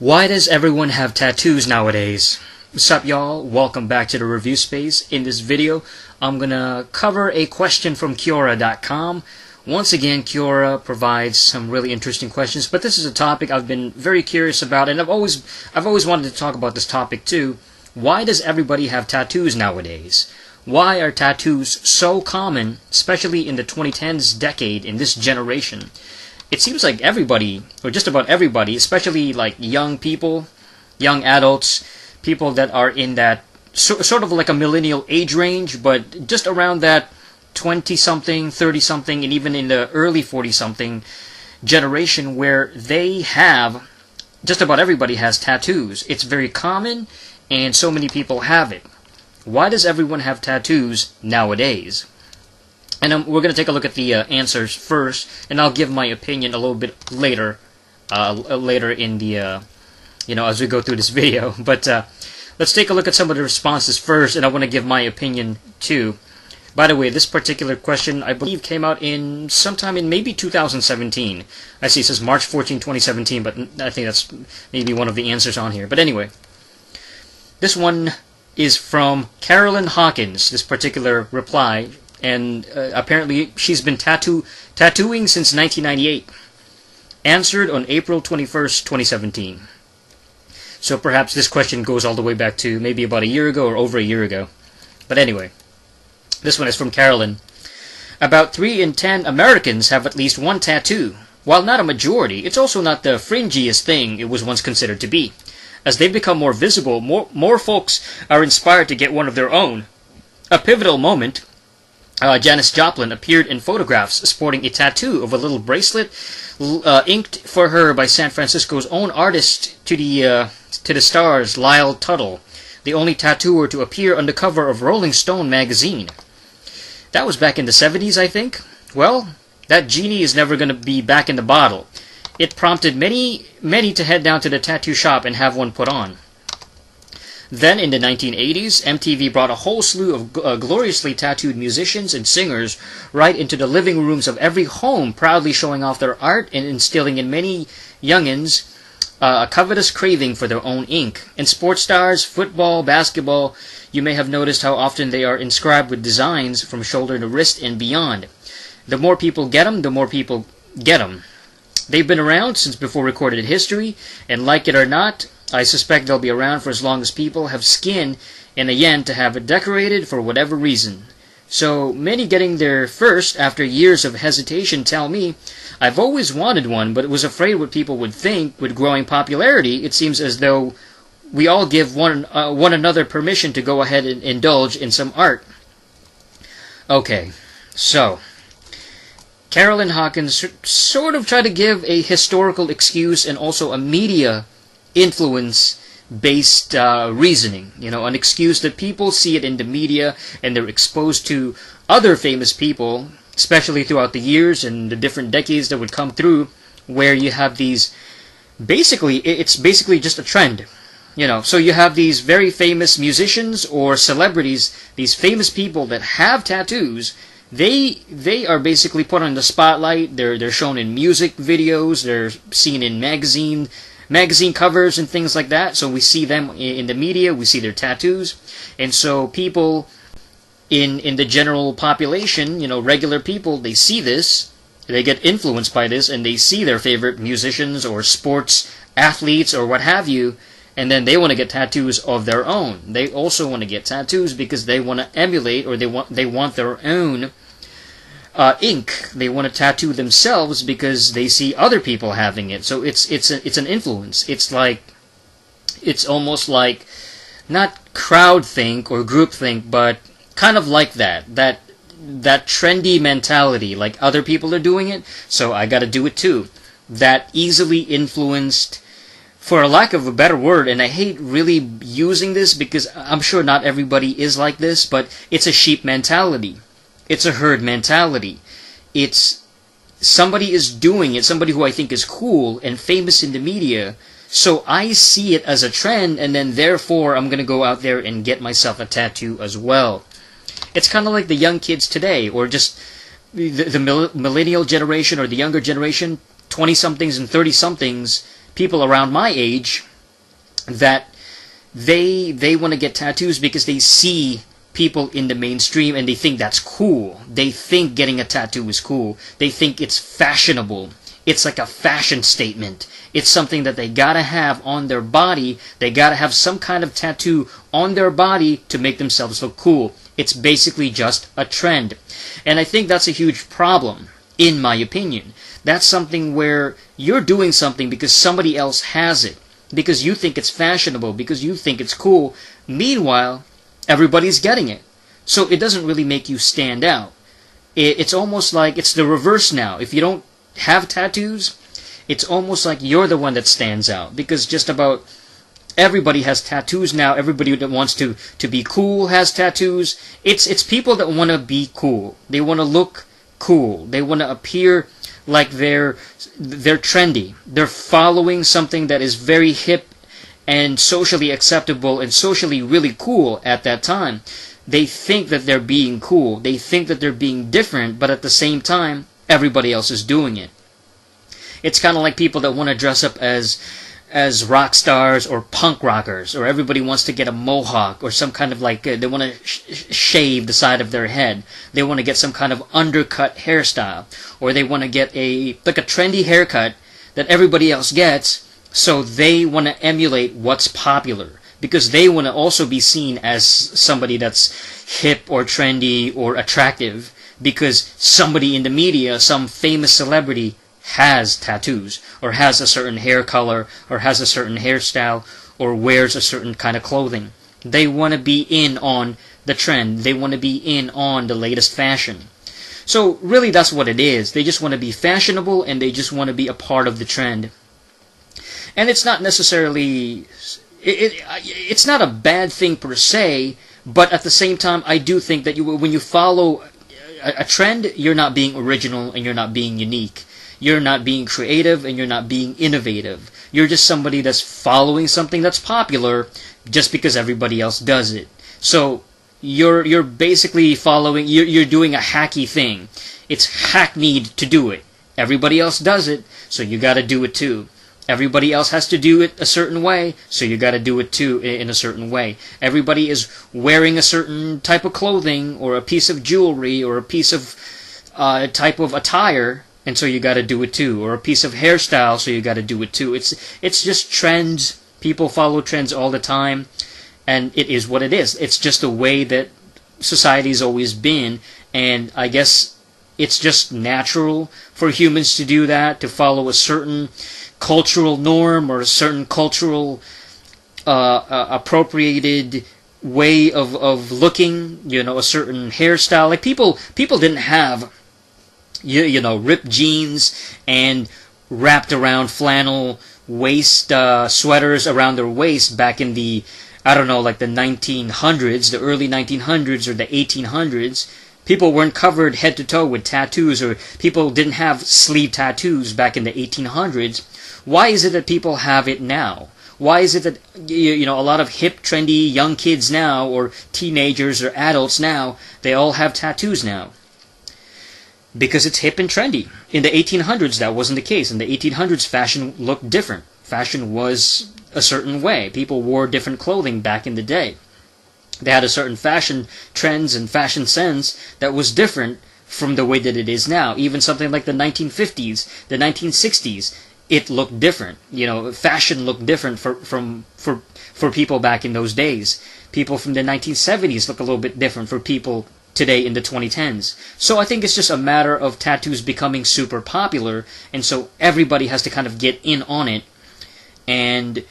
Why does everyone have tattoos nowadays? What's up, y'all? Welcome back to the review space. In this video, I'm gonna cover a question from Quora.com. Once again, Quora provides some really interesting questions, but this is a topic I've been very curious about, and I've always wanted to talk about this topic too. Why does everybody have tattoos nowadays? Why are tattoos so common, especially in the 2010s decade, in this generation? It seems like everybody, or just about everybody, especially like young people, young adults, people that are in that sort of like a millennial age range, but just around that 20-something, 30-something, and even in the early 40-something generation where they have, just about everybody has tattoos. It's very common, and so many people have it. Why does everyone have tattoos nowadays? And we're going to take a look at the answers first, and I'll give my opinion a little bit later, later in the, as we go through this video. But let's take a look at some of the responses first, and I want to give my opinion too. By the way, this particular question, I believe, came out in sometime in maybe 2017. I see it says March 14, 2017, but I think that's maybe one of the answers on here. But anyway, this one is from Carolyn Hawkins, this particular reply. And apparently she's been tattooing since 1998. Answered on April 21st, 2017. So perhaps this question goes all the way back to maybe about a year ago or over a year ago. But anyway, this one is from Carolyn. About 3 in 10 Americans have at least one tattoo. While not a majority, it's also not the fringiest thing it was once considered to be. As they've become more visible, more folks are inspired to get one of their own. A pivotal moment. Janis Joplin appeared in photographs sporting a tattoo of a little bracelet inked for her by San Francisco's own artist to the stars, Lyle Tuttle, the only tattooer to appear on the cover of Rolling Stone magazine. That was back in the 70s, I think. Well, that genie is never going to be back in the bottle. It prompted many to head down to the tattoo shop and have one put on. Then, in the 1980s, MTV brought a whole slew of gloriously tattooed musicians and singers right into the living rooms of every home, proudly showing off their art and instilling in many youngins a covetous craving for their own ink. And sports stars, football, basketball, you may have noticed how often they are inscribed with designs from shoulder to wrist and beyond. The more people get them, the more people get them. They've been around since before recorded history, and like it or not, I suspect they'll be around for as long as people have skin and a yen to have it decorated for whatever reason. So many getting there first after years of hesitation tell me, I've always wanted one, but was afraid what people would think. With growing popularity, it seems as though we all give one another permission to go ahead and indulge in some art. Okay, so Carolyn Hawkins sort of tried to give a historical excuse and also a media influence-based reasoning, an excuse that people see it in the media and they're exposed to other famous people, especially throughout the years and the different decades that would come through, where you have these, it's basically just a trend, so you have these very famous musicians or celebrities, these famous people that have tattoos. They are basically put on the spotlight. They're shown in music videos, they're seen in magazine covers and things like that. So we see them in the media, we see their tattoos. And so people in the general population, regular people, they see this, they get influenced by this, and they see their favorite musicians or sports athletes or what have you, and then they want to get tattoos of their own. They also want to get tattoos because they want to emulate, or they want their own ink. They want to tattoo themselves because they see other people having it. So it's an influence. It's almost like not crowd think or group think, but kind of like that trendy mentality. Like other people are doing it, so I got to do it too. That easily influenced, for a lack of a better word, and I hate really using this because I'm sure not everybody is like this, but it's a sheep mentality. It's a herd mentality. It's somebody is doing it, somebody who I think is cool and famous in the media, so I see it as a trend, and then therefore I'm going to go out there and get myself a tattoo as well. It's kind of like the young kids today, or just the millennial generation or the younger generation, 20-somethings and 30-somethings, people around my age, that they want to get tattoos because they see people in the mainstream and they think that's cool. They think getting a tattoo is cool. They think it's fashionable. It's like a fashion statement. It's something that they gotta have on their body. They gotta have some kind of tattoo on their body to make themselves look cool. It's basically just a trend. And I think that's a huge problem, in my opinion. That's something where you're doing something because somebody else has it, because you think it's fashionable, because you think it's cool. Meanwhile, everybody's getting it. So it doesn't really make you stand out. It's almost like it's the reverse now. If you don't have tattoos, it's almost like you're the one that stands out, because just about everybody has tattoos now. Everybody that wants to be cool has tattoos. It's people that want to be cool. They want to look cool. They want to appear like they're trendy. They're following something that is very hip and socially acceptable and socially really cool at that time. They think that they're being cool. They think that they're being different, but at the same time, everybody else is doing it. It's kind of like people that want to dress up as rock stars or punk rockers, or everybody wants to get a mohawk or some kind of like, they want to shave the side of their head. They want to get some kind of undercut hairstyle, or they want to get a trendy haircut that everybody else gets, so they want to emulate what's popular, because they want to also be seen as somebody that's hip or trendy or attractive, because somebody in the media, some famous celebrity, has tattoos, or has a certain hair color, or has a certain hairstyle, or wears a certain kind of clothing. They want to be in on the trend. They want to be in on the latest fashion. So really that's what it is. They just want to be fashionable, and they just want to be a part of the trend. And it's not necessarily, it's not a bad thing per se, but at the same time, I do think that when you follow a trend, you're not being original and you're not being unique. You're not being creative and you're not being innovative. You're just somebody that's following something that's popular just because everybody else does it. So you're basically following, you're doing a hacky thing. It's hackneyed to do it. Everybody else does it, so you gotta do it too. Everybody else has to do it a certain way, so you gotta do it too in a certain way. Everybody is wearing a certain type of clothing, or a piece of jewelry, or a piece of type of attire, and so you gotta do it too. Or a piece of hairstyle, so you gotta do it too. It's just trends. People follow trends all the time, and it is what it is. It's just the way that society's always been, and I guess it's just natural for humans to do that, to follow a certain cultural norm or a certain cultural appropriated way of looking, a certain hairstyle. Like people didn't have ripped jeans and wrapped around flannel waist sweaters around their waist back in the, I don't know, like the 1900s, the early 1900s or the 1800s. People weren't covered head to toe with tattoos, or people didn't have sleeve tattoos back in the 1800s. Why is it that people have it now? Why is it that a lot of hip, trendy young kids now, or teenagers or adults now, they all have tattoos now? Because it's hip and trendy. In the 1800s, that wasn't the case. In the 1800s, fashion looked different. Fashion was a certain way. People wore different clothing back in the day. They had a certain fashion trends and fashion sense that was different from the way that it is now. Even something like the 1950s, the 1960s, it looked different. Fashion looked different for people back in those days. People from the 1970s look a little bit different for people today in the 2010s. So I think it's just a matter of tattoos becoming super popular, and so everybody has to kind of get in on it, and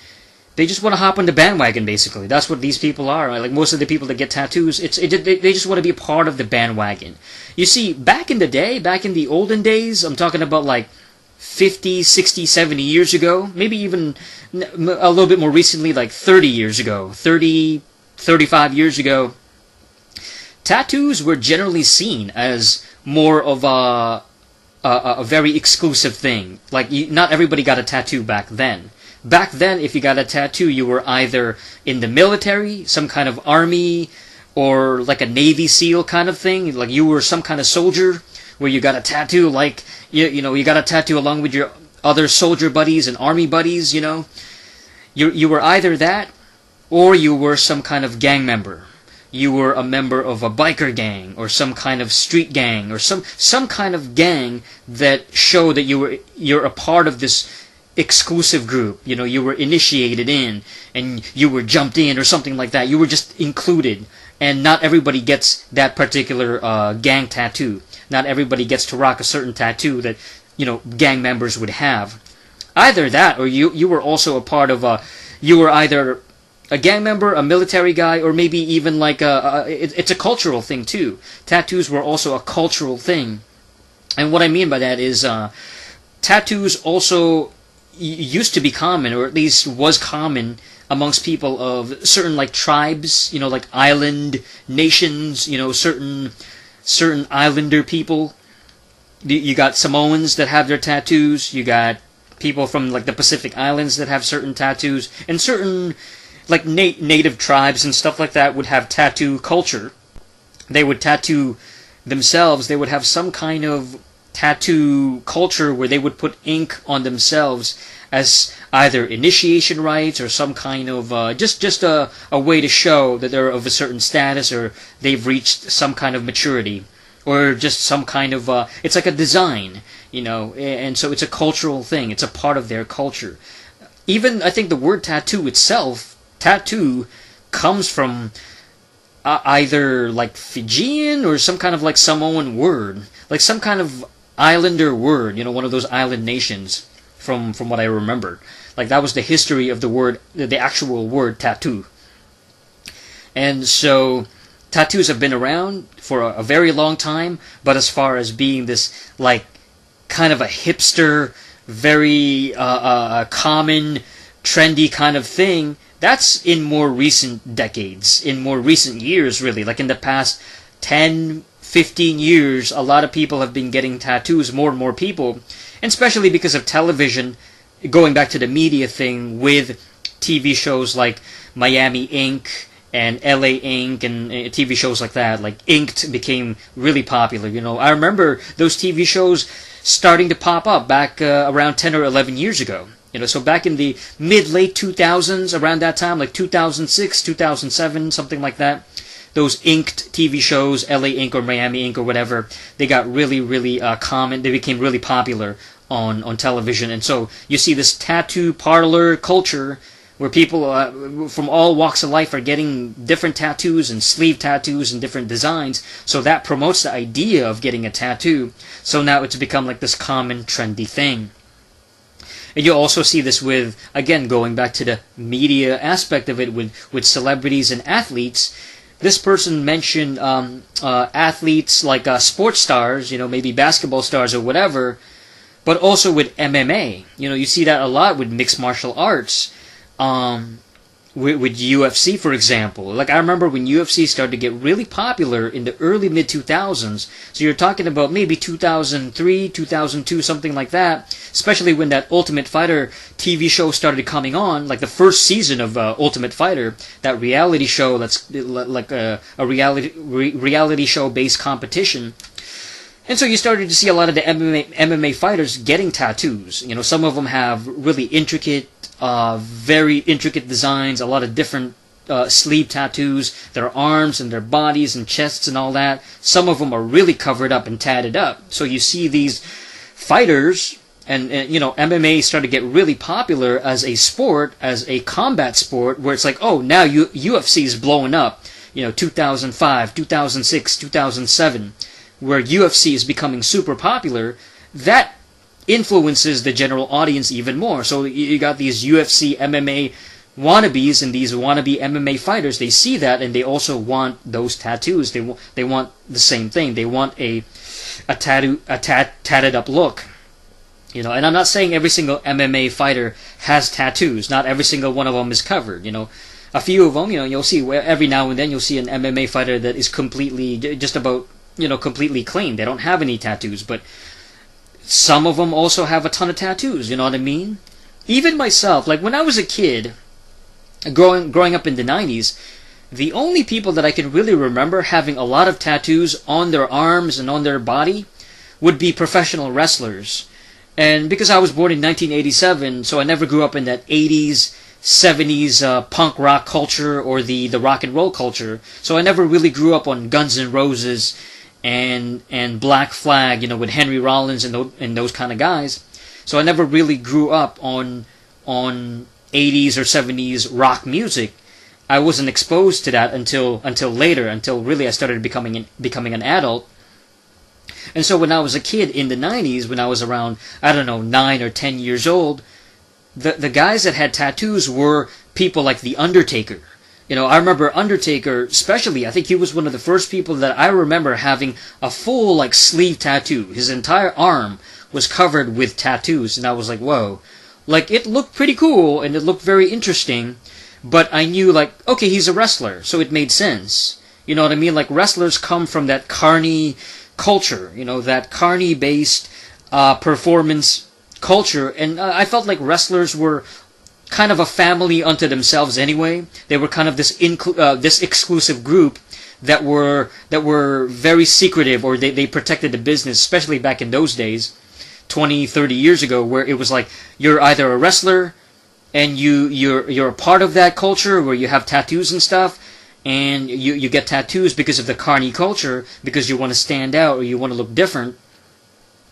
they just want to hop on the bandwagon, basically. That's what these people are. Right? Like most of the people that get tattoos, they just want to be a part of the bandwagon. You see, back in the day, back in the olden days, I'm talking about like 50, 60, 70 years ago, maybe even a little bit more recently, like 30 years ago, 30, 35 years ago, tattoos were generally seen as more of a very exclusive thing. Like, not everybody got a tattoo back then. Back then, if you got a tattoo, you were either in the military, some kind of army, or like a Navy SEAL kind of thing. Like you were some kind of soldier where you got a tattoo, like, you got a tattoo along with your other soldier buddies and army buddies, You were either that, or you were some kind of gang member. You were a member of a biker gang, or some kind of street gang, or some kind of gang that showed that you're a part of this exclusive group. You know, you were initiated in, and you were jumped in, or something like that. You were just included, and not everybody gets that particular gang tattoo. Not everybody gets to rock a certain tattoo that, you know, gang members would have. Either that, or you were also a part of you were either a gang member, a military guy, or maybe even like it's a cultural thing too. Tattoos were also a cultural thing. And what I mean by that is tattoos also used to be common, or at least was common amongst people of certain like tribes, you know, like island nations, you know, certain islander people. You got Samoans that have their tattoos. You got people from like the Pacific Islands that have certain tattoos, and certain like native tribes and stuff like that would have tattoo culture. They would tattoo themselves. They would have some kind of tattoo culture where they would put ink on themselves as either initiation rites or some kind of just a way to show that they're of a certain status, or they've reached some kind of maturity, or just some kind of it's like a design, you know, and so it's a cultural thing. It's a part of their culture. Even I think the word tattoo itself, tattoo, comes from either like Fijian or some kind of like Samoan word, like some kind of islander word, you know, one of those island nations, from what I remember. Like that was the history of the word, the actual word tattoo. And so tattoos have been around for a very long time, but as far as being this like kind of a hipster, very common, trendy kind of thing, that's in more recent decades, in more recent years, really. Like in the past 10, 15 years, a lot of people have been getting tattoos, more and more people, and especially because of television, going back to the media thing with TV shows like Miami Ink and LA Ink and TV shows like that. Like Inked became really popular, you know. I remember those TV shows starting to pop up back around 10 or 11 years ago. You know, so back in the mid-late 2000s, around that time, like 2006, 2007, something like that, those inked TV shows, LA Ink or Miami Ink or whatever, they got really, really common. They became really popular on television. And so you see this tattoo parlor culture where people from all walks of life are getting different tattoos and sleeve tattoos and different designs. So that promotes the idea of getting a tattoo. So now it's become like this common, trendy thing. And you also see this with, again, going back to the media aspect of it, with celebrities and athletes. This person mentioned athletes like sports stars, you know, maybe basketball stars or whatever, but also with MMA. You know, you see that a lot with mixed martial arts. With UFC, for example. Like, I remember when UFC started to get really popular in the early mid-2000s. So you're talking about maybe 2003, 2002, something like that. Especially when that Ultimate Fighter TV show started coming on. Like the first season of Ultimate Fighter. That reality show that's like a reality show-based competition. And so you started to see a lot of the MMA fighters getting tattoos. You know, some of them have really intricate, very intricate designs, a lot of different sleeve tattoos, their arms and their bodies and chests and all that. Some of them are really covered up and tatted up. So you see these fighters, and you know, MMA started to get really popular as a sport, as a combat sport, where it's like, oh, now UFC is blowing up. You know, 2005, 2006, 2007. Where UFC is becoming super popular, that influences the general audience even more. So you got these UFC MMA wannabes and these wannabe MMA fighters. They see that and they also want those tattoos. They want the same thing. They want a tatted up look. You know, and I'm not saying every single MMA fighter has tattoos. Not every single one of them is covered. You know, a few of them. You know, you'll see every now and then you'll see an MMA fighter that is completely just about, you know, completely clean. They don't have any tattoos, but some of them also have a ton of tattoos, you know what I mean? Even myself, like when I was a kid, growing up in the 90s, the only people that I can really remember having a lot of tattoos on their arms and on their body would be professional wrestlers. And because I was born in 1987, so I never grew up in that 80s '70s punk rock culture or the rock and roll culture. So I never really grew up on Guns N' Roses and Black Flag, with Henry Rollins and those kind of guys. So I never really grew up on '80s or '70s rock music. I wasn't exposed to that until later, until really I started becoming an adult. And so when I was a kid in the '90s, when I was around, I don't know, 9 or 10 years old, the guys that had tattoos were people like The Undertaker. I remember Undertaker, especially, I think he was one of the first people that I remember having a full, like, sleeve tattoo. His entire arm was covered with tattoos, and I was like, whoa. Like, it looked pretty cool, and it looked very interesting, but I knew, like, okay, he's a wrestler, so it made sense. You know what I mean? Like, wrestlers come from that carny culture, that carny-based performance culture, and I felt like wrestlers were kind of a family unto themselves anyway. They were kind of this exclusive group that were very secretive, or they protected the business, especially back in those days, 20, 30 years ago, where it was like you're either a wrestler and you're a part of that culture where you have tattoos and stuff, and you get tattoos because of the carny culture, because you want to stand out or you want to look different.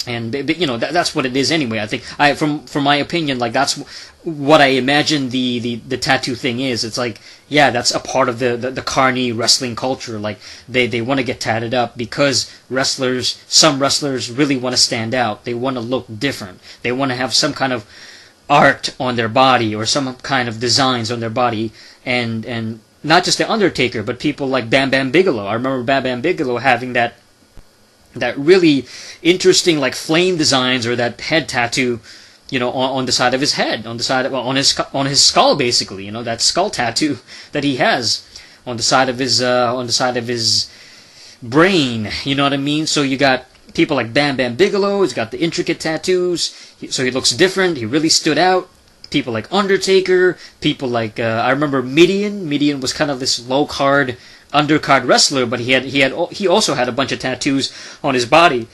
And that's what it is anyway. I think from my opinion, like, that's what I imagine the tattoo thing is. It's like, yeah, that's a part of the carny wrestling culture. Like, they want to get tatted up because some wrestlers really want to stand out. They want to look different. They want to have some kind of art on their body or some kind of designs on their body, and not just the Undertaker, but people like Bam Bam Bigelow. I remember Bam Bam Bigelow having that really interesting, like, flame designs, or that head tattoo, on the side of his head, on his skull, basically, that skull tattoo that he has on the side of his brain. You know what I mean? So you got people like Bam Bam Bigelow. He's got the intricate tattoos, so he looks different. He really stood out. People like Undertaker. People like I remember Mideon. Mideon was kind of this low card undercard wrestler, but he also had a bunch of tattoos on his body.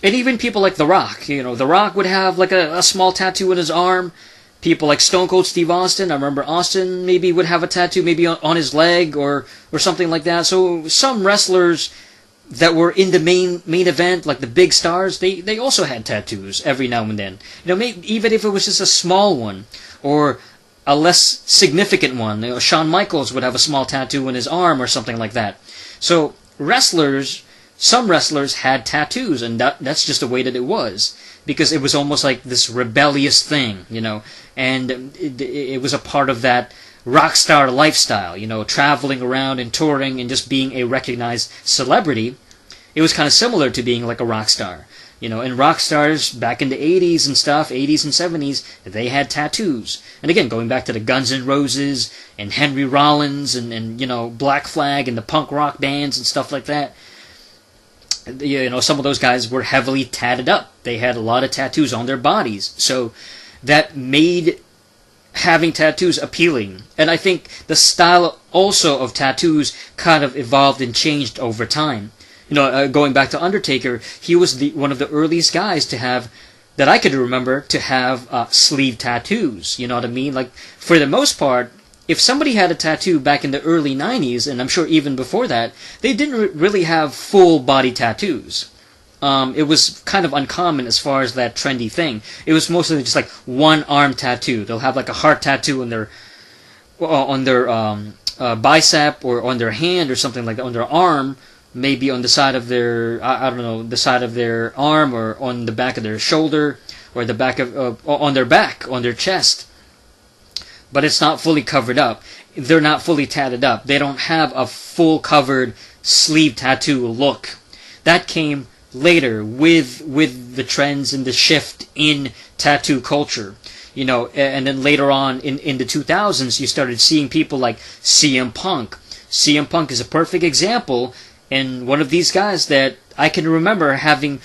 And even people like The Rock. The Rock would have like a small tattoo on his arm. People like Stone Cold Steve Austin. I remember Austin maybe would have a tattoo maybe on his leg or something like that. So some wrestlers that were in the main event, like the big stars, they also had tattoos every now and then. Maybe, even if it was just a small one or a less significant one. Shawn Michaels would have a small tattoo on his arm or something like that. So some wrestlers had tattoos, and that's just the way that it was, because it was almost like this rebellious thing, and it was a part of that rock star lifestyle, traveling around and touring and just being a recognized celebrity. It was kind of similar to being like a rock star. And rock stars back in the 80s and stuff, 80s and 70s, they had tattoos. And again, going back to the Guns N' Roses and Henry Rollins and Black Flag and the punk rock bands and stuff like that, some of those guys were heavily tatted up. They had a lot of tattoos on their bodies. So that made having tattoos appealing. And I think the style also of tattoos kind of evolved and changed over time. Going back to Undertaker, he was one of the earliest guys to have, that I could remember, to have sleeve tattoos. You know what I mean? Like, for the most part, if somebody had a tattoo back in the early 90s, and I'm sure even before that, they didn't really have full body tattoos. It was kind of uncommon as far as that trendy thing. It was mostly just like one arm tattoo. They'll have like a heart tattoo on their bicep, or on their hand, or something like that, on their arm. Maybe on the side of their, the side of their arm, or on the back of their shoulder, or the back of, on their back, on their chest. But it's not fully covered up. They're not fully tatted up. They don't have a full covered sleeve tattoo look. That came later with the trends and the shift in tattoo culture. And then later on in the 2000s, you started seeing people like CM Punk. CM Punk is a perfect example. And one of these guys that I can remember having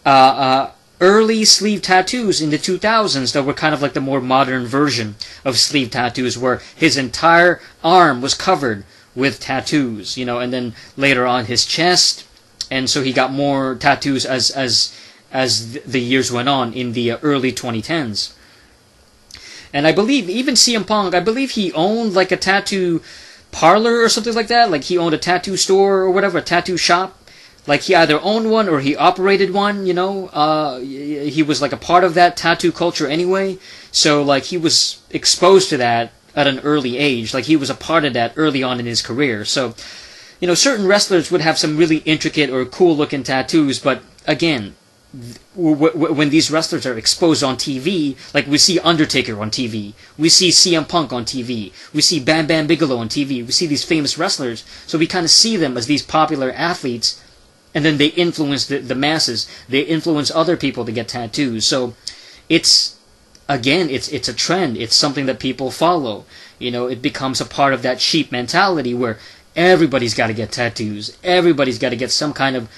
early sleeve tattoos in the 2000s that were kind of like the more modern version of sleeve tattoos, where his entire arm was covered with tattoos, and then later on his chest, and so he got more tattoos as the years went on in the early 2010s. And I believe even CM Punk, I believe he owned like a tattoo parlor or something like that. Like he owned a tattoo store or whatever, a tattoo shop. Like he either owned one or he operated one, you know. He was like a part of that tattoo culture anyway. So like he was exposed to that at an early age. Like he was a part of that early on in his career. So, you know, certain wrestlers would have some really intricate or cool looking tattoos, but again, when these wrestlers are exposed on TV, like we see Undertaker on TV, we see CM Punk on TV, we see Bam Bam Bigelow on TV, we see these famous wrestlers, so we kind of see them as these popular athletes, and then they influence the masses, they influence other people to get tattoos. So it's a trend, it's something that people follow. You know, it becomes a part of that sheep mentality where everybody's got to get tattoos, everybody's got to get some kind of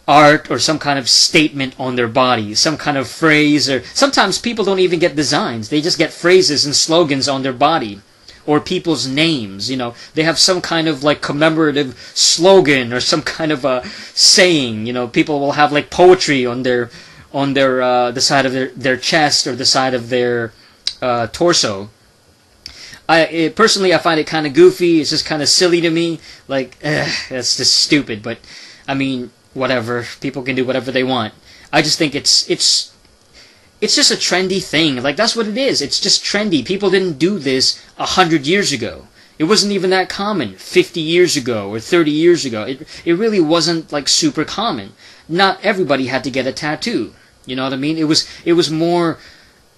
art or some kind of statement on their body, some kind of phrase, or sometimes people don't even get designs, they just get phrases and slogans on their body, or people's names. You know, they have some kind of like commemorative slogan or some kind of a saying. You know, people will have like poetry on their the side of their chest or the side of their torso. Personally, I find it kind of goofy. It's just kind of silly to me. Like, that's just stupid. But I mean, whatever. People can do whatever they want. I just think it's just a trendy thing. Like, that's what it is. It's just trendy. People didn't do this 100 years ago. It wasn't even that common 50 years ago or 30 years ago. It really wasn't like super common. Not everybody had to get a tattoo. You know what I mean? It was more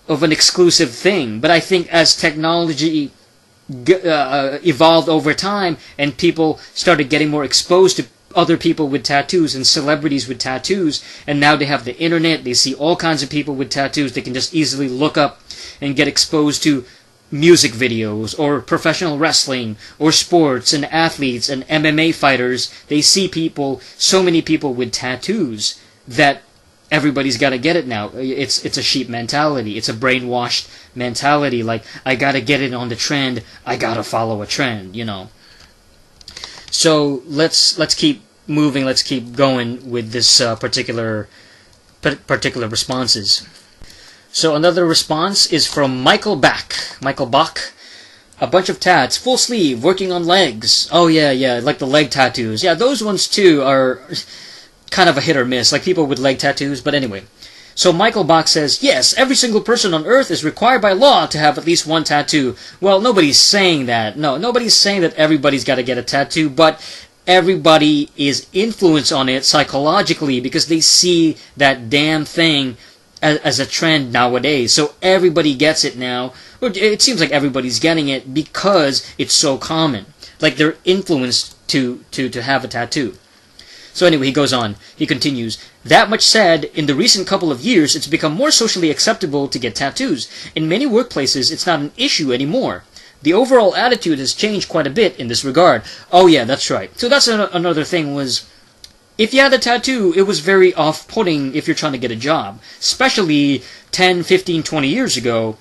of an exclusive thing. But I think as technology evolved over time and people started getting more exposed to other people with tattoos and celebrities with tattoos, and now they have the internet, they see all kinds of people with tattoos, they can just easily look up and get exposed to music videos or professional wrestling or sports and athletes and MMA fighters. They see people, so many people with tattoos, that everybody's got to get it now. It's a sheep mentality. It's a brainwashed mentality. Like, I got to get it on the trend. I got to follow a trend, you know. So let's keep moving. Let's keep going with this particular responses. So another response is from Michael Bach. Michael Bach, a bunch of tats, full sleeve, working on legs. Oh yeah, like the leg tattoos. Yeah, those ones too are kind of a hit or miss. Like people with leg tattoos. But anyway. So Michael Bach says, yes, every single person on Earth is required by law to have at least one tattoo. Well, nobody's saying that. No, nobody's saying that everybody's got to get a tattoo, but everybody is influenced on it psychologically because they see that damn thing as a trend nowadays. So everybody gets it now. It seems like everybody's getting it because it's so common. Like they're influenced to have a tattoo. So anyway, he goes on. He continues, that much said, in the recent couple of years, it's become more socially acceptable to get tattoos. In many workplaces, it's not an issue anymore. The overall attitude has changed quite a bit in this regard. Oh yeah, that's right. So that's another thing was, if you had a tattoo, it was very off-putting if you're trying to get a job. Especially 10, 15, 20 years ago,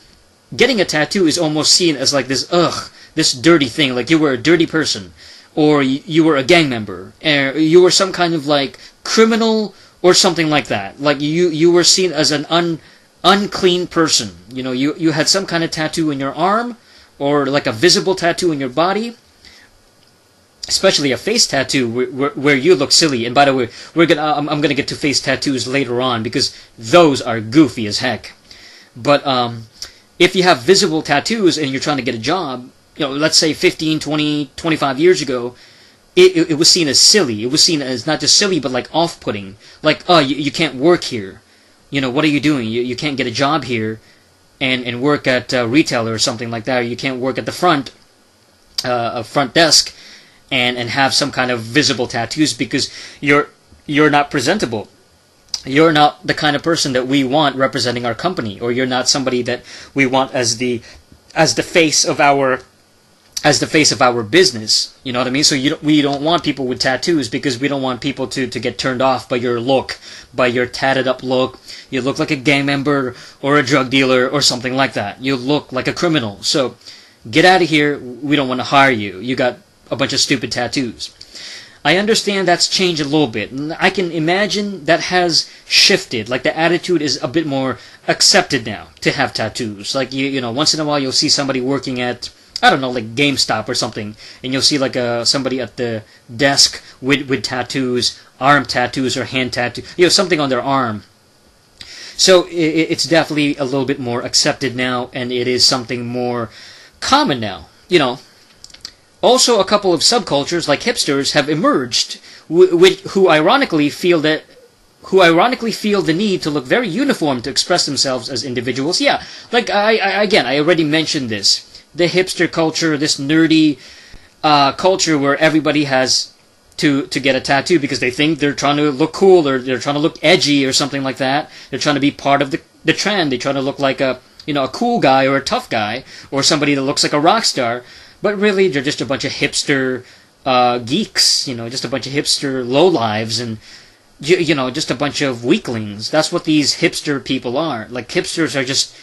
getting a tattoo is almost seen as like this dirty thing, like you were a dirty person. Or you were a gang member, or you were some kind of like criminal or something like that. Like you were seen as an unclean person. You know, you had some kind of tattoo in your arm, or like a visible tattoo in your body. Especially a face tattoo where you look silly. And by the way, I'm gonna get to face tattoos later on because those are goofy as heck. But if you have visible tattoos and you're trying to get a job, you know, let's say 15, 20, 25 years ago, it was seen as silly. It was seen as not just silly, but like off-putting. Like, oh, you can't work here. You know, what are you doing? You can't get a job here and work at retail or something like that. Or you can't work at the front desk and have some kind of visible tattoos because you're not presentable. You're not the kind of person that we want representing our company, or you're not somebody that we want as the face of our business. You know what I mean? So we don't want people with tattoos because we don't want people to get turned off by your look, by your tatted up look. You look like a gang member or a drug dealer or something like that. You look like a criminal. So get out of here. We don't want to hire you. You got a bunch of stupid tattoos. I understand that's changed a little bit. And I can imagine that has shifted. Like the attitude is a bit more accepted now to have tattoos. Like you know, once in a while you'll see somebody working at, I don't know, like GameStop or something, and you'll see like somebody at the desk with tattoos, arm tattoos or hand tattoos, something on their arm. So it's definitely a little bit more accepted now, and it is something more common now. Also, a couple of subcultures like hipsters have emerged, who ironically feel the need to look very uniform to express themselves as individuals. Yeah, like I already mentioned this. The hipster culture, this nerdy culture where everybody has to get a tattoo because they think they're trying to look cool or they're trying to look edgy or something like that. They're trying to be part of the trend. They try to look like a cool guy or a tough guy or somebody that looks like a rock star. But really, they're just a bunch of hipster geeks, just a bunch of hipster lowlives and, just a bunch of weaklings. That's what these hipster people are. Like, hipsters are just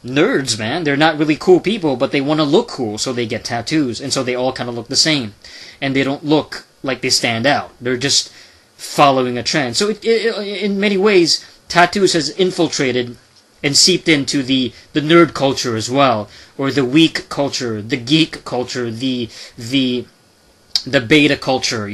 nerds, man. They're not really cool people, but they want to look cool, so they get tattoos. And so they all kind of look the same. And they don't look like they stand out. They're just following a trend. So in many ways, tattoos has infiltrated and seeped into the nerd culture as well, or the weak culture, the geek culture, the beta culture,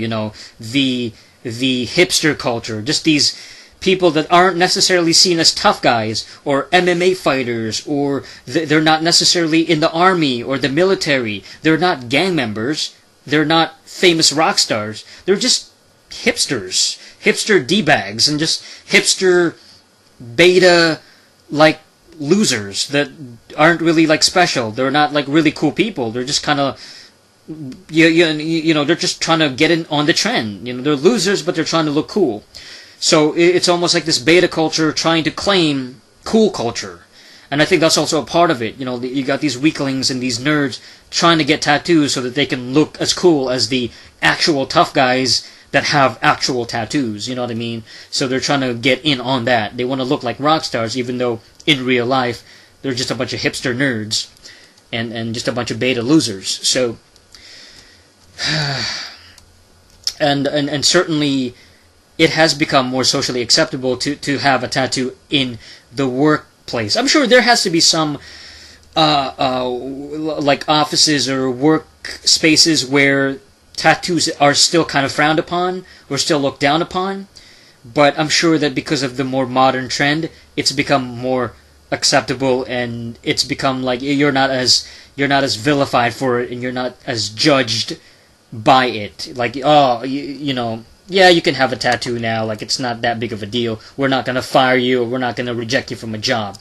the hipster culture, just these people that aren't necessarily seen as tough guys or MMA fighters, or they're not necessarily in the army or the military. They're not gang members. They're not famous rock stars. They're just hipsters, hipster d-bags, and just hipster beta like losers that aren't really like special. They're not like really cool people. They're just kind of they're just trying to get in on the trend. They're losers, but they're trying to look cool. So it's almost like this beta culture trying to claim cool culture. And I think that's also a part of it. You got these weaklings and these nerds trying to get tattoos so that they can look as cool as the actual tough guys that have actual tattoos, you know what I mean? So they're trying to get in on that. They want to look like rock stars, even though in real life they're just a bunch of hipster nerds and just a bunch of beta losers. So, and certainly it has become more socially acceptable to have a tattoo in the workplace. I'm sure there has to be some like offices or work spaces where tattoos are still kind of frowned upon or still looked down upon, but I'm sure that because of the more modern trend, it's become more acceptable, and it's become like you're not as vilified for it, and you're not as judged by it. Like, oh, yeah, you can have a tattoo now. Like, it's not that big of a deal. We're not gonna fire you, or we're not gonna reject you from a job.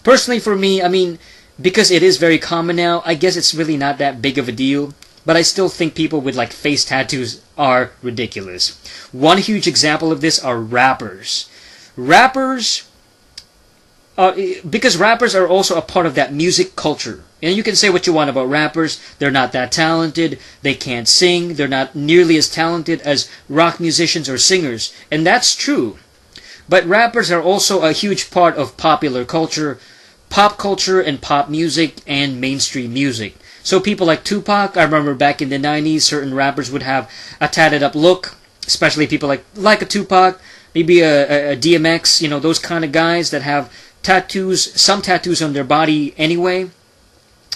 Personally, for me, I mean, because it is very common now, I guess it's really not that big of a deal. But I still think people with like face tattoos are ridiculous. One huge example of this are rappers. Rappers, because rappers are also a part of that music culture. And you can say what you want about rappers. They're not that talented. They can't sing. They're not nearly as talented as rock musicians or singers. And that's true. But rappers are also a huge part of popular culture, pop culture and pop music and mainstream music. So people like Tupac, I remember back in the 90s, certain rappers would have a tatted up look, especially people like a Tupac, maybe a DMX, those kind of guys that have tattoos, some tattoos on their body anyway.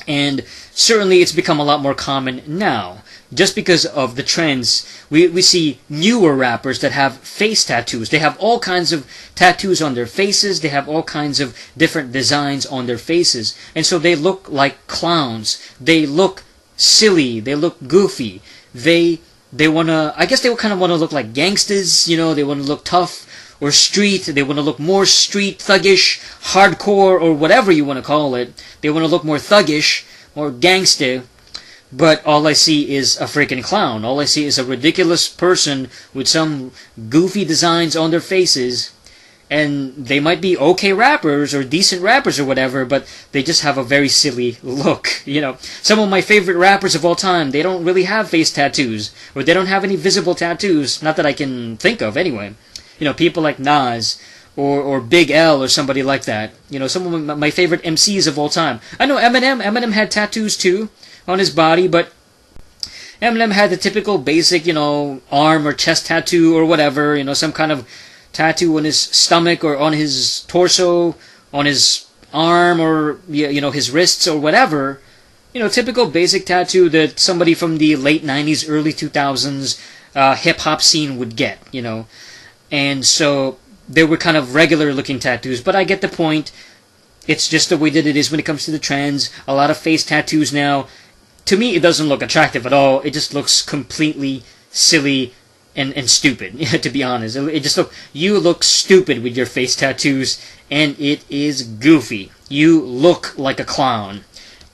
And certainly it's become a lot more common now. Just because of the trends, we see newer rappers that have face tattoos. They have all kinds of tattoos on their faces. They have all kinds of different designs on their faces. And so they look like clowns. They look silly. They look goofy. They wanna, I guess they kind of want to look like gangsters. They want to look tough or street. They want to look more street, thuggish, hardcore, or whatever you want to call it. They want to look more thuggish, more gangster. But all I see is a freaking clown. All I see is a ridiculous person with some goofy designs on their faces. And they might be okay rappers or decent rappers or whatever, but they just have a very silly look. Some of my favorite rappers of all time, they don't really have face tattoos. Or they don't have any visible tattoos. Not that I can think of anyway. People like Nas or Big L or somebody like that. Some of my favorite MCs of all time. I know Eminem had tattoos too on his body, but Eminem had the typical basic, arm or chest tattoo or whatever, some kind of tattoo on his stomach or on his torso, on his arm or, his wrists or whatever. Typical basic tattoo that somebody from the late 90s, early 2000s hip-hop scene would get, And so they were kind of regular looking tattoos, but I get the point. It's just the way that it is when it comes to the trends. A lot of face tattoos now, to me, it doesn't look attractive at all. It just looks completely silly and stupid, to be honest. You look stupid with your face tattoos, and it is goofy. You look like a clown.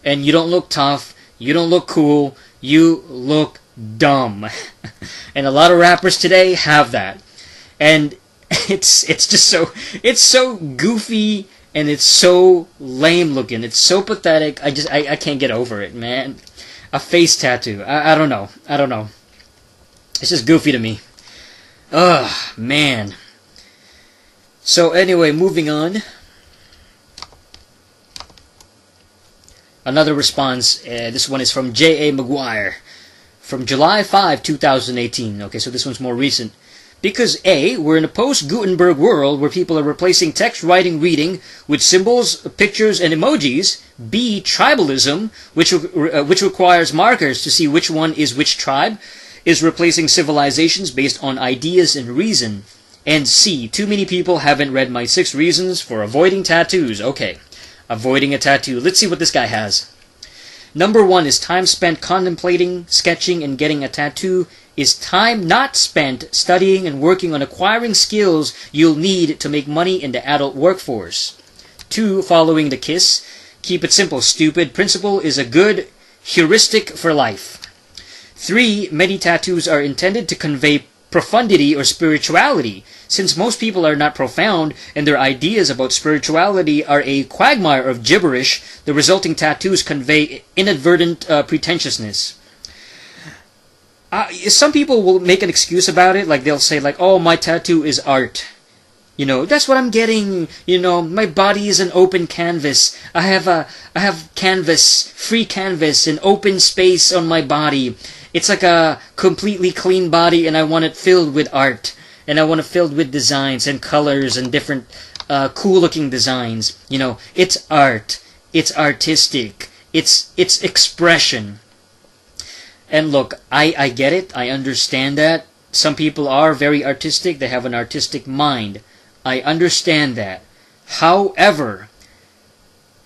And you don't look tough. You don't look cool. You look dumb. And a lot of rappers today have that. And it's just so goofy, and it's so lame looking. It's so pathetic. I can't get over it, man. A face tattoo. I don't know. It's just goofy to me. Ugh, man. So anyway, moving on. Another response. This one is from J.A. McGuire. From July 5, 2018. Okay, so this one's more recent. Because A, we're in a post-Gutenberg world where people are replacing text writing reading with symbols, pictures, and emojis. B, tribalism, which requires markers to see which one is which tribe, is replacing civilizations based on ideas and reason. And C, too many people haven't read my 6 reasons for avoiding tattoos. Okay, avoiding a tattoo. Let's see what this guy has. Number 1 is time spent contemplating, sketching, and getting a tattoo is time not spent studying and working on acquiring skills you'll need to make money in the adult workforce. 2, following the KISS, keep it simple, stupid principle is a good heuristic for life. 3, many tattoos are intended to convey profundity or spirituality. Since most people are not profound and their ideas about spirituality are a quagmire of gibberish, the resulting tattoos convey inadvertent pretentiousness. Some people will make an excuse about it, like they'll say oh, my tattoo is art. That's what I'm getting. My body is an open canvas. I have canvas, free canvas, and open space on my body. It's like a completely clean body, and I want it filled with art. And I want it filled with designs and colors and different cool-looking designs. It's art. It's artistic. It's expression. And look, I get it. I understand that. Some people are very artistic. They have an artistic mind. I understand that. However,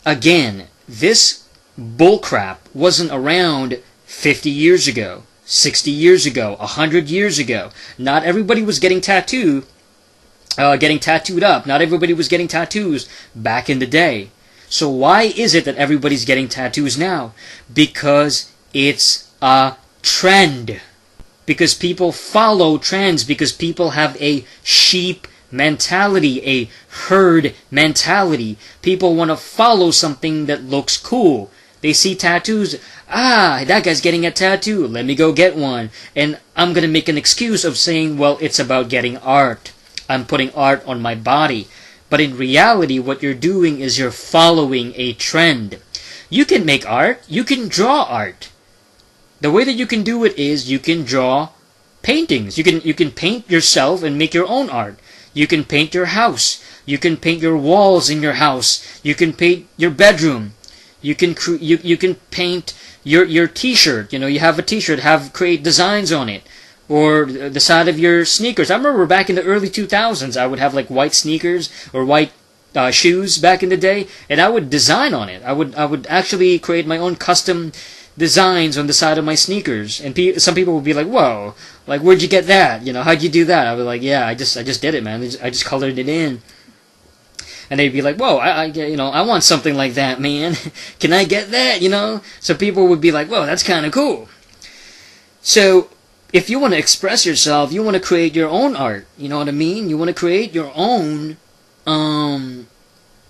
again, this bullcrap wasn't around 50 years ago, 60 years ago, 100 years ago. Not everybody was getting tattooed up. Not everybody was getting tattoos back in the day. So why is it that everybody's getting tattoos now? Because it's a trend. Because people follow trends. Because people have a sheep mentality, a herd mentality. People want to follow something that looks cool. They see tattoos. That guy's getting a tattoo. Let me go get one. And I'm going to make an excuse of saying, well, it's about getting art. I'm putting art on my body. But in reality, what you're doing is you're following a trend. You can make art. You can draw art. The way that you can do it is you can draw paintings. You can paint yourself and make your own art. You can paint your house. You can paint your walls in your house. You can paint your bedroom. You can paint your t-shirt. You have a t-shirt, create designs on it, or the side of your sneakers. I remember back in the early 2000s, I would have white sneakers or white shoes back in the day, and I would design on it. I would actually create my own custom designs on the side of my sneakers, and some people would be like, "Whoa, where'd you get that? How'd you do that?" I was like, "Yeah, I just did it, man. I just colored it in." And they'd be like, "Whoa, I want something like that, man. Can I get that?" So people would be like, "Whoa, that's kind of cool." So if you want to express yourself, you want to create your own art. You know what I mean? You want to create your own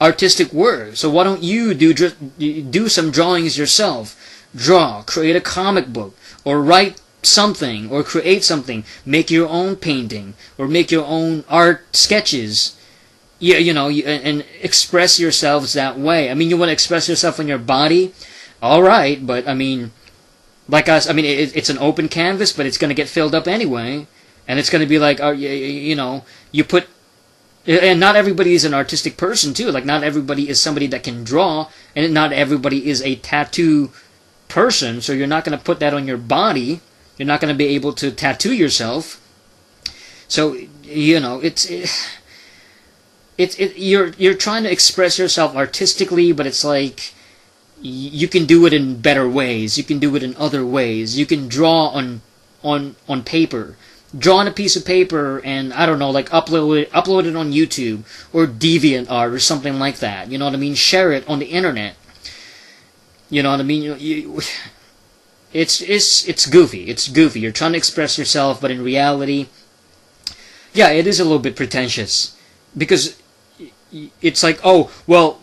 artistic work. So why don't you do some drawings yourself? Draw, create a comic book, or write something, or create something. Make your own painting, or make your own art sketches. And express yourselves that way. I mean, you want to express yourself on your body, all right, but I mean, Like us, I mean, it's an open canvas, but it's going to get filled up anyway, and it's going to be like, you know, you put. And not everybody is an artistic person too. Like not everybody is somebody that can draw, and not everybody is a tattoo person. So you're not going to put that on your body. You're not going to be able to tattoo yourself. So you know, you're trying to express yourself artistically, but it's like you can do it in better ways. You can do it in other ways. You can draw on paper. Draw on a piece of paper and, I don't know, like upload it on YouTube or DeviantArt or something like that. You know what I mean? Share it on the internet. You know what I mean? It's goofy. It's goofy. You're trying to express yourself, but in reality, yeah, it is a little bit pretentious. Because it's like, oh, well,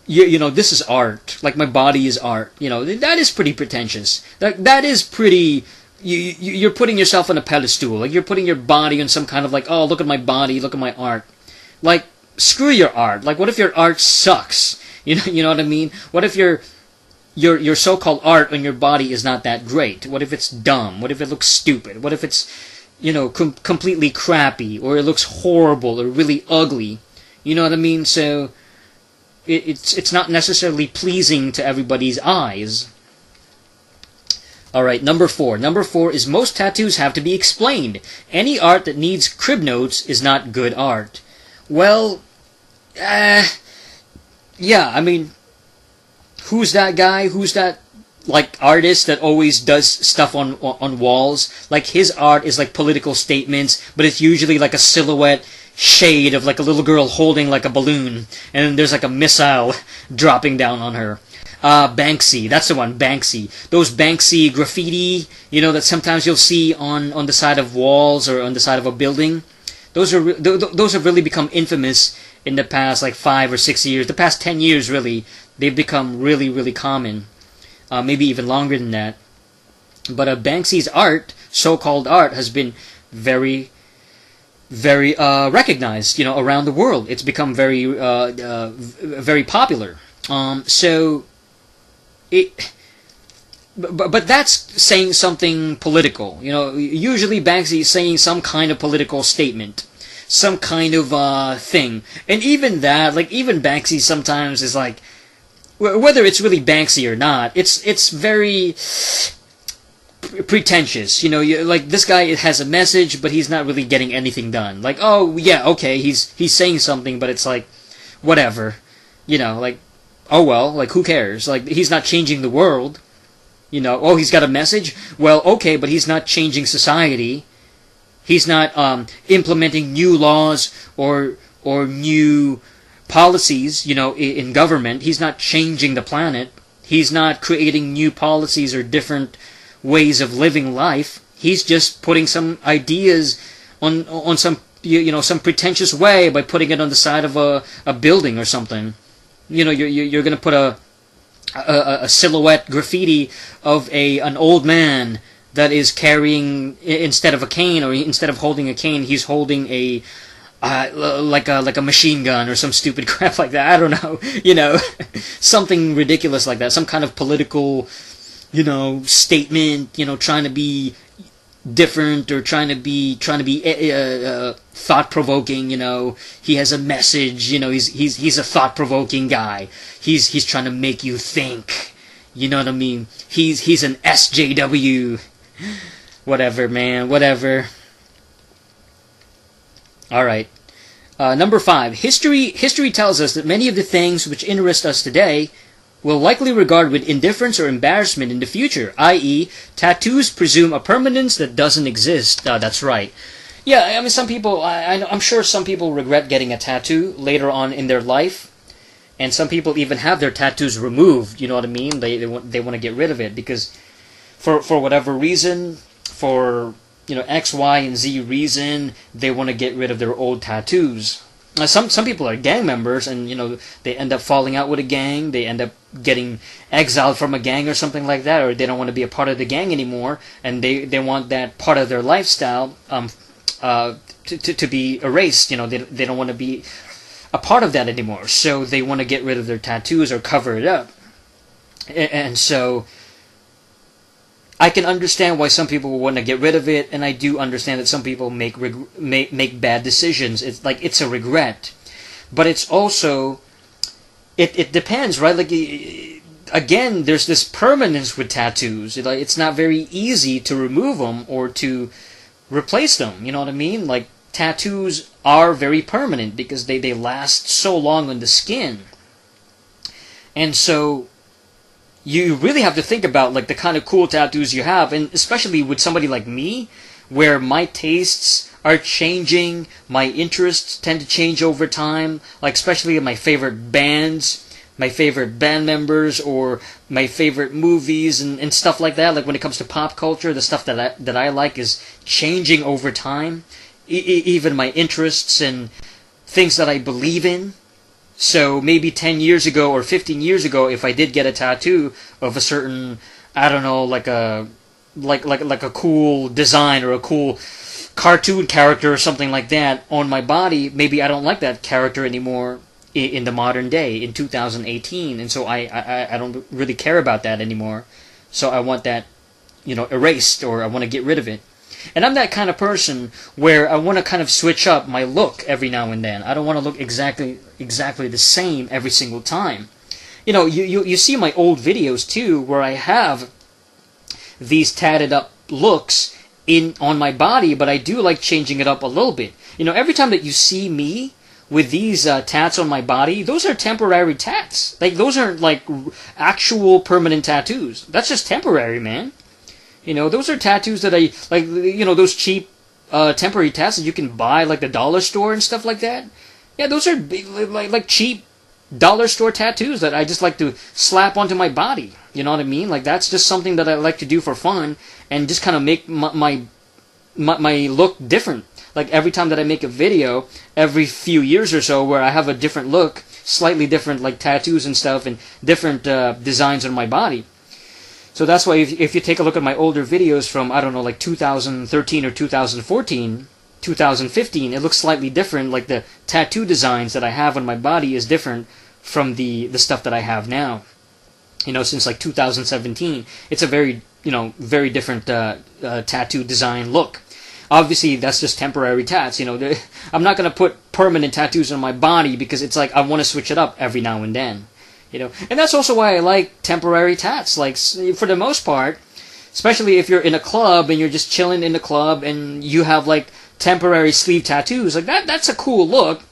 you know, this is art. Like, my body is art. You know, that is pretty pretentious. That is pretty... You're putting yourself on a pedestal. Like, you're putting your body on some kind of like, oh, look at my body, look at my art. Like, screw your art. Like, what if your art sucks? You know what I mean? What if your so-called art on your body is not that great? What if it's dumb? What if it looks stupid? What if it's, you know, completely crappy, or it looks horrible or really ugly? You know what I mean? So it's not necessarily pleasing to everybody's eyes. Alright, number 4. Number 4 is most tattoos have to be explained. Any art that needs crib notes is not good art. Well, yeah, I mean, who's that guy? Who's that, like, artist that always does stuff on walls? Like, his art is like political statements, but it's usually like a silhouette shade of like a little girl holding like a balloon, and there's like a missile dropping down on her. Banksy, that's the one, Banksy. Those Banksy graffiti, you know, that sometimes you'll see on the side of walls or on the side of a building. Those have really become infamous in the past like 5 or 6 years. The past 10 years, really, they've become really, really common. Maybe even longer than that. But Banksy's art, so-called art, has been very, very recognized, you know, around the world. It's become very, very popular. So. But that's saying something political. You know, usually Banksy is saying some kind of political statement, some kind of thing. And even that, like, even Banksy sometimes is like, whether it's really Banksy or not, it's very pretentious. You know, like, this guy has a message, but he's not really getting anything done. Like, oh yeah, okay, he's saying something, but it's like, whatever. You know, like, oh well, like, who cares? Like, he's not changing the world. You know, oh, he's got a message? Well, okay, but he's not changing society. He's not implementing new laws or new policies, you know, in government. He's not changing the planet. He's not creating new policies or different ways of living life. He's just putting some ideas on some, you know, some pretentious way by putting it on the side of a building or something. You know, you're going to put a silhouette graffiti of an old man that is carrying, instead of a cane, or instead of holding a cane, he's holding a like a machine gun or some stupid crap like that. I don't know, you know, something ridiculous like that, some kind of political, you know, statement, you know, trying to be different or trying to be thought-provoking. You know, he has a message. You know, he's a thought-provoking guy. He's trying to make you think. You know what I mean? He's an SJW. Whatever, man. Whatever. All right. Number 5. History tells us that many of the things which interest us today will likely regard with indifference or embarrassment in the future, i.e., tattoos presume a permanence that doesn't exist. That's right. Yeah, I mean, some people, I'm sure some people regret getting a tattoo later on in their life, and some people even have their tattoos removed, you know what I mean? They want to get rid of it, because for whatever reason, for, you know, X, Y, and Z reason, they want to get rid of their old tattoos. Some people are gang members, and, you know, they end up falling out with a gang, they end up getting exiled from a gang or something like that, or they don't want to be a part of the gang anymore, and they want that part of their lifestyle to be erased. You know, they don't want to be a part of that anymore, so they want to get rid of their tattoos or cover it up. And so I can understand why some people want to get rid of it, and I do understand that some people make bad decisions. It's like it's a regret, but it's also it depends, right? Like again, there's this permanence with tattoos. It's not very easy to remove them or to replace them. You know what I mean? Like tattoos are very permanent because they last so long on the skin, and so you really have to think about like the kind of cool tattoos you have, and especially with somebody like me, where my tastes are changing, my interests tend to change over time, like especially my favorite bands, my favorite band members, or my favorite movies and stuff like that. Like when it comes to pop culture, the stuff that I like is changing over time. Even my interests and things that I believe in. So maybe 10 years ago or 15 years ago, if I did get a tattoo of a certain, I don't know, like a cool design or a cool cartoon character or something like that on my body, maybe I don't like that character anymore in the modern day, in 2018, and so I don't really care about that anymore. So I want that, erased, or I want to get rid of it. And I'm that kind of person where I want to kind of switch up my look every now and then. I don't want to look exactly the same every single time. You see my old videos too, where I have these tatted up looks on my body, but I do like changing it up a little bit. Every time that you see me with these tats on my body, those are temporary tats. Like those aren't like actual permanent tattoos. That's just temporary, man. Those are tattoos that I like. Those cheap temporary tats that you can buy like the dollar store and stuff like that. Yeah, those are like cheap dollar store tattoos that I just like to slap onto my body. You know what I mean? Like that's just something that I like to do for fun and just kind of make my look different. Like every time that I make a video, every few years or so, where I have a different look, slightly different like tattoos and stuff, and different designs on my body. So that's why if you take a look at my older videos from, I don't know, like 2013 or 2014, 2015, it looks slightly different. Like the tattoo designs that I have on my body is different from the stuff that I have now. Since like 2017, it's a very different tattoo design look. Obviously, that's just temporary tats. I'm not going to put permanent tattoos on my body because it's like I want to switch it up every now and then. And that's also why I like temporary tats. Like, for the most part, especially if you're in a club and you're just chilling in the club and you have like temporary sleeve tattoos, like that's a cool look,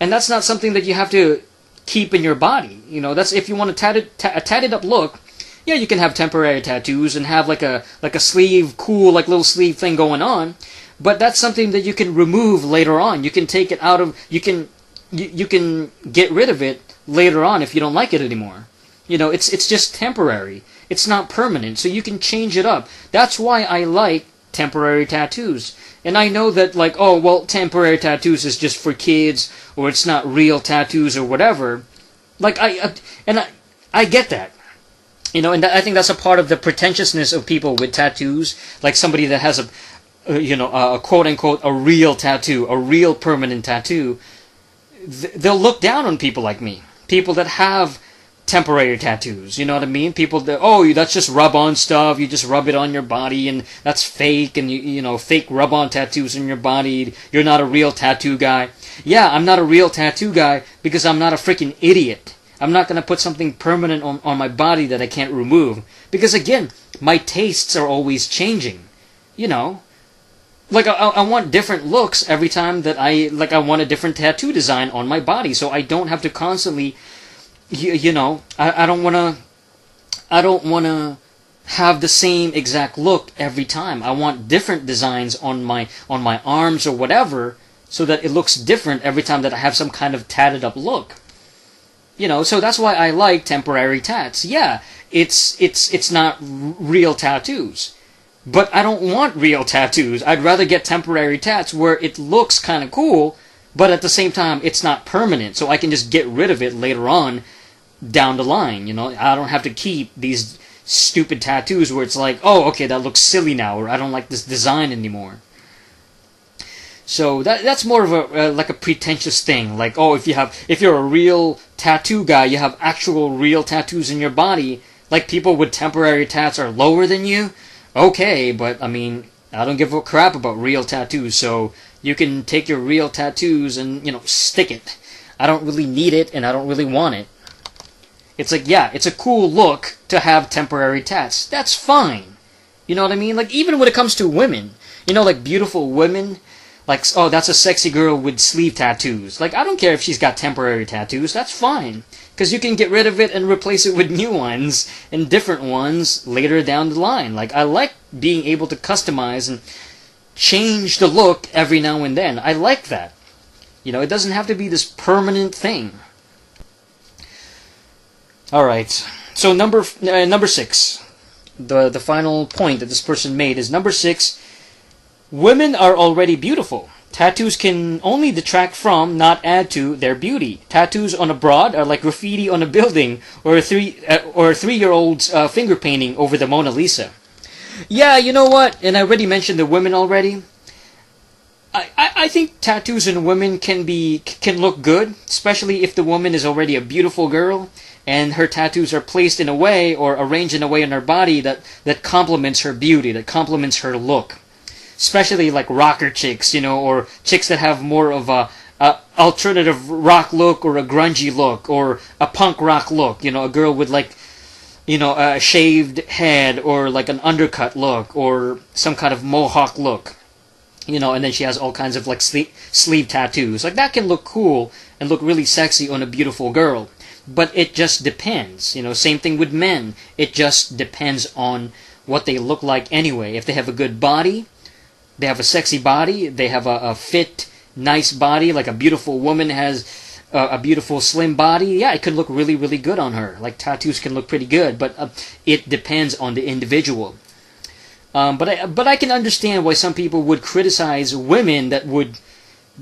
and that's not something that you have to keep in your body. That's if you want a tatted up look. Yeah, you can have temporary tattoos and have like a sleeve, cool like little sleeve thing going on, but that's something that you can remove later on. You can take it out of you can get rid of it later on if you don't like it anymore. It's just temporary. It's not permanent, so you can change it up. That's why I like temporary tattoos. And I know that like, oh, well, temporary tattoos is just for kids, or it's not real tattoos or whatever. Like I get that. And I think that's a part of the pretentiousness of people with tattoos. Like somebody that has a quote unquote a real tattoo, a real permanent tattoo, they'll look down on people like me. People that have temporary tattoos, you know what I mean? People that, that's just rub-on stuff, you just rub it on your body, and that's fake, and fake rub-on tattoos on your body, you're not a real tattoo guy. Yeah, I'm not a real tattoo guy because I'm not a freaking idiot. I'm not going to put something permanent on my body that I can't remove. Because again, my tastes are always changing. Like I want different looks every time that I want a different tattoo design on my body, so I don't have to constantly, I don't want to have the same exact look every time. I want different designs on my arms or whatever, so that it looks different every time that I have some kind of tatted up look. So that's why I like temporary tats. Yeah, it's not real tattoos. But I don't want real tattoos. I'd rather get temporary tats where it looks kind of cool, but at the same time, it's not permanent. So I can just get rid of it later on down the line. I don't have to keep these stupid tattoos where it's like, oh, okay, that looks silly now, or I don't like this design anymore. So that's more of a pretentious thing. Like, oh, if you're a real tattoo guy, you have actual real tattoos in your body. Like people with temporary tats are lower than you. Okay, but I mean, I don't give a crap about real tattoos, so you can take your real tattoos and, stick it. I don't really need it, and I don't really want it. It's like, yeah, it's a cool look to have temporary tats. That's fine. You know what I mean? Like, even when it comes to women, like beautiful women, like, oh, that's a sexy girl with sleeve tattoos. Like, I don't care if she's got temporary tattoos. That's fine. Because you can get rid of it and replace it with new ones and different ones later down the line. Like, I like being able to customize and change the look every now and then. I like that. It doesn't have to be this permanent thing. Alright, so number 6. The final point that this person made is number 6. Women are already beautiful. Tattoos can only detract from, not add to, their beauty. Tattoos on a broad are like graffiti on a building, or a 3-year-old's finger painting over the Mona Lisa. Yeah, you know what? And I already mentioned the women already. I think tattoos in women can look good, especially if the woman is already a beautiful girl and her tattoos are placed in a way or arranged in a way on her body that complements her beauty, that complements her look. Especially like rocker chicks, or chicks that have more of a alternative rock look or a grungy look or a punk rock look. A girl with like, a shaved head or like an undercut look or some kind of mohawk look. And then she has all kinds of like sleeve tattoos. Like that can look cool and look really sexy on a beautiful girl. But it just depends. Same thing with men. It just depends on what they look like anyway. If they have a good body, they have a sexy body, they have a fit, nice body, like a beautiful woman has a beautiful slim body, yeah, it could look really, really good on her. Like tattoos can look pretty good, but it depends on the individual. But I can understand why some people would criticize women that would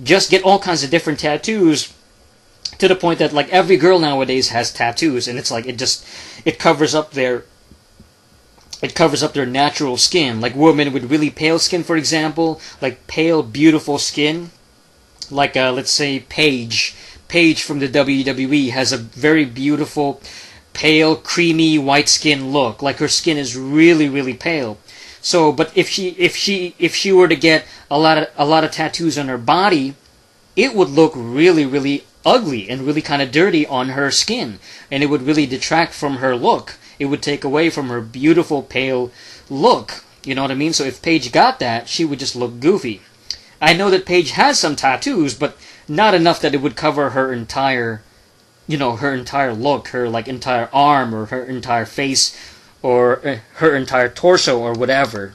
just get all kinds of different tattoos to the point that like every girl nowadays has tattoos, and it's like it covers up their natural skin. Like women with really pale skin, for example, like pale, beautiful skin. Like let's say Paige from the WWE has a very beautiful, pale, creamy white skin look. Like her skin is really, really pale. So, but if she were to get a lot of tattoos on her body, it would look really, really ugly and really kind of dirty on her skin, and it would really detract from her look. It would take away from her beautiful pale look. You know what I mean? So if Paige got that, she would just look goofy. I know that Paige has some tattoos, but not enough that it would cover her entire, her entire look, her like entire arm or her entire face or her entire torso or whatever.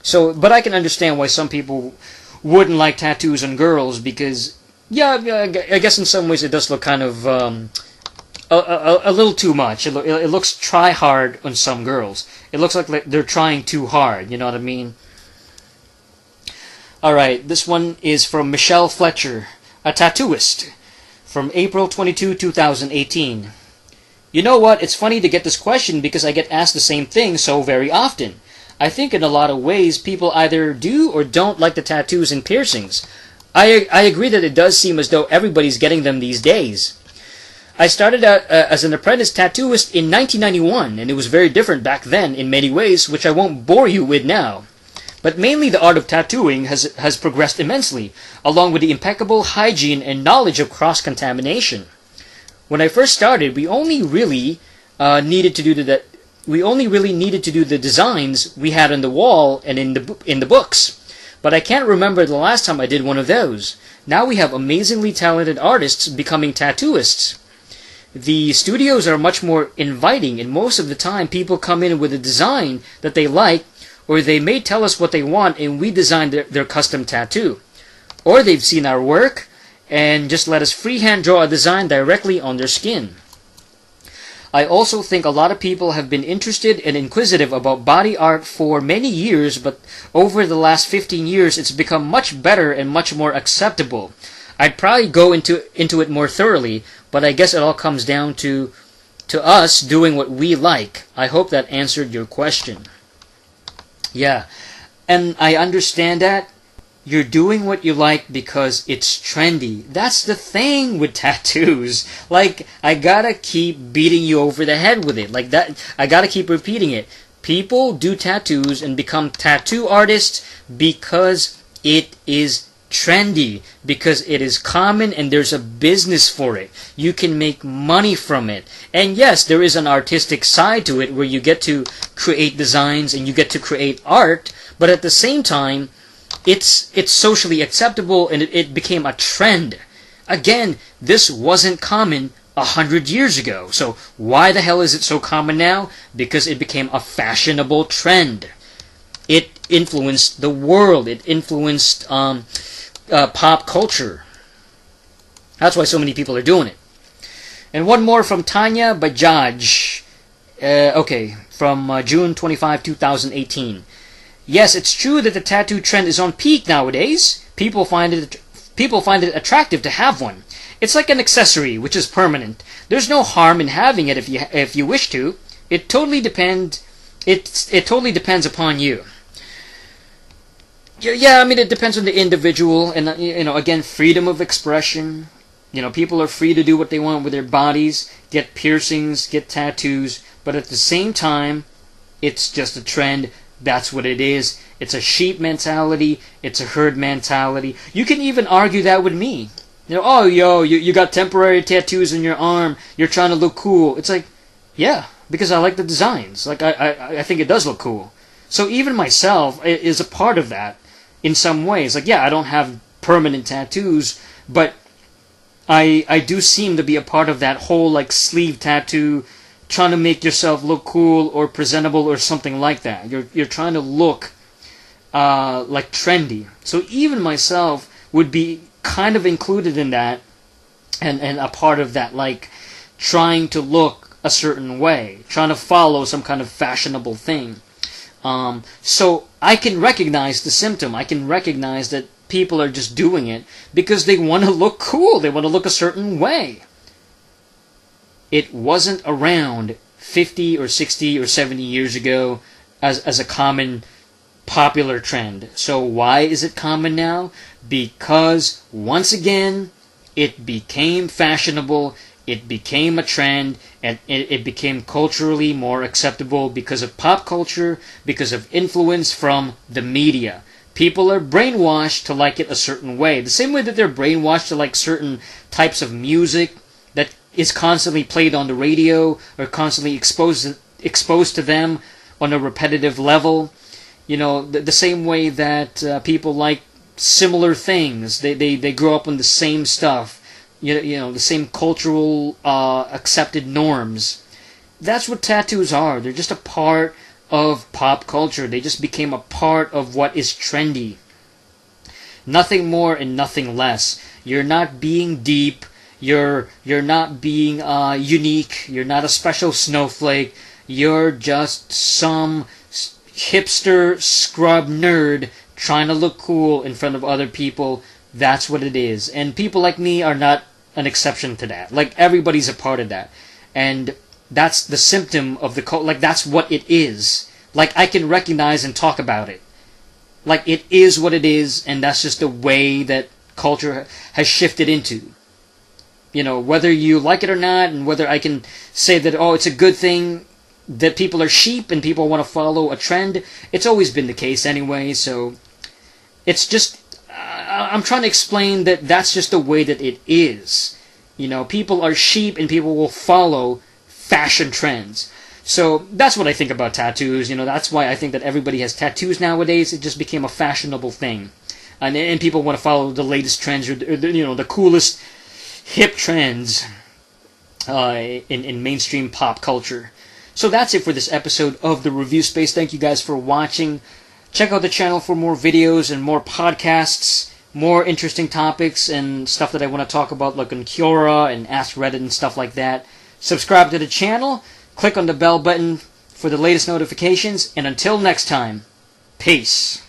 So, but I can understand why some people wouldn't like tattoos on girls because, yeah, I guess in some ways it does look kind of a little too much. It looks try hard on some girls. It looks like they're trying too hard. You know what I mean? Alright, this one is from Michelle Fletcher, a tattooist, from April 22, 2018. You know what? It's funny to get this question because I get asked the same thing so very often. I think in a lot of ways people either do or don't like the tattoos and piercings. I agree that it does seem as though everybody's getting them these days. I started out as an apprentice tattooist in 1991, and it was very different back then in many ways, which I won't bore you with now. But mainly the art of tattooing has progressed immensely, along with the impeccable hygiene and knowledge of cross-contamination. When I first started, we only really needed to do the designs we had on the wall and in the books. But I can't remember the last time I did one of those. Now we have amazingly talented artists becoming tattooists. The studios are much more inviting, and most of the time people come in with a design that they like, or they may tell us what they want and we design their custom tattoo. Or they've seen our work and just let us freehand draw a design directly on their skin. I also think a lot of people have been interested and inquisitive about body art for many years, but over the last 15 years it's become much better and much more acceptable. I'd probably go into it more thoroughly, but I guess it all comes down to us doing what we like. I hope that answered your question. Yeah, and I understand that. You're doing what you like because it's trendy. That's the thing with tattoos. Like, I gotta keep beating you over the head with it. Like that, I gotta keep repeating it. People do tattoos and become tattoo artists because it is trendy, because it is common and there's a business for it. You can make money from it. And yes, there is an artistic side to it where you get to create designs and you get to create art, but at the same time, it's socially acceptable and it became a trend. Again, this wasn't common 100 years ago. So why the hell is it so common now? Because it became a fashionable trend. It influenced the world. It influenced pop culture. That's why so many people are doing it. And one more from Tanya Bajaj. From June 25, 2018. Yes, it's true that the tattoo trend is on peak nowadays. People find it attractive to have one. It's like an accessory, which is permanent. There's no harm in having it if you wish to. It totally depends upon you. Yeah, I mean, it depends on the individual, and again, freedom of expression. People are free to do what they want with their bodies, get piercings, get tattoos, but at the same time, it's just a trend. That's what it is. It's a sheep mentality. It's a herd mentality. You can even argue that with me. You got temporary tattoos in your arm. You're trying to look cool. It's like, yeah, because I like the designs. Like, I think it does look cool. So even myself is a part of that in some ways. Like, yeah, I don't have permanent tattoos, but I do seem to be a part of that whole, like, sleeve tattoo, trying to make yourself look cool or presentable or something like that. You're trying to look like trendy. So even myself would be kind of included in that and a part of that, like trying to look a certain way, trying to follow some kind of fashionable thing. So I can recognize the symptom. I can recognize that people are just doing it because they want to look cool. They want to look a certain way. It wasn't around 50 or 60 or 70 years ago as a common popular trend. So why is it common now? Because, once again, it became fashionable, it became a trend, and it became culturally more acceptable because of pop culture, because of influence from the media. People are brainwashed to like it a certain way. The same way that they're brainwashed to like certain types of music that is constantly played on the radio or constantly exposed to them on a repetitive level. The same way that people like similar things. They grow up on the same stuff. The same cultural accepted norms. That's what tattoos are. They're just a part of pop culture. They just became a part of what is trendy. Nothing more and nothing less. You're not being deep. You're not being unique. You're not a special snowflake. You're just some hipster scrub nerd trying to look cool in front of other people. That's what it is. And people like me are not an exception to that. Like, everybody's a part of that. And that's the symptom of the cult. Like, that's what it is. Like, I can recognize and talk about it. Like, it is what it is, and that's just the way that culture has shifted into. Whether you like it or not, and whether I can say that, it's a good thing that people are sheep and people want to follow a trend. It's always been the case anyway, so it's just, I'm trying to explain that that's just the way that it is. People are sheep and people will follow fashion trends. So that's what I think about tattoos. That's why I think that everybody has tattoos nowadays. It just became a fashionable thing. And people want to follow the latest trends or the coolest hip trends in mainstream pop culture. So that's it for this episode of The Review Space. Thank you guys for watching. Check out the channel for more videos and more podcasts, more interesting topics and stuff that I want to talk about, like on Quora and Ask Reddit and stuff like that. Subscribe to the channel. Click on the bell button for the latest notifications. And until next time, peace.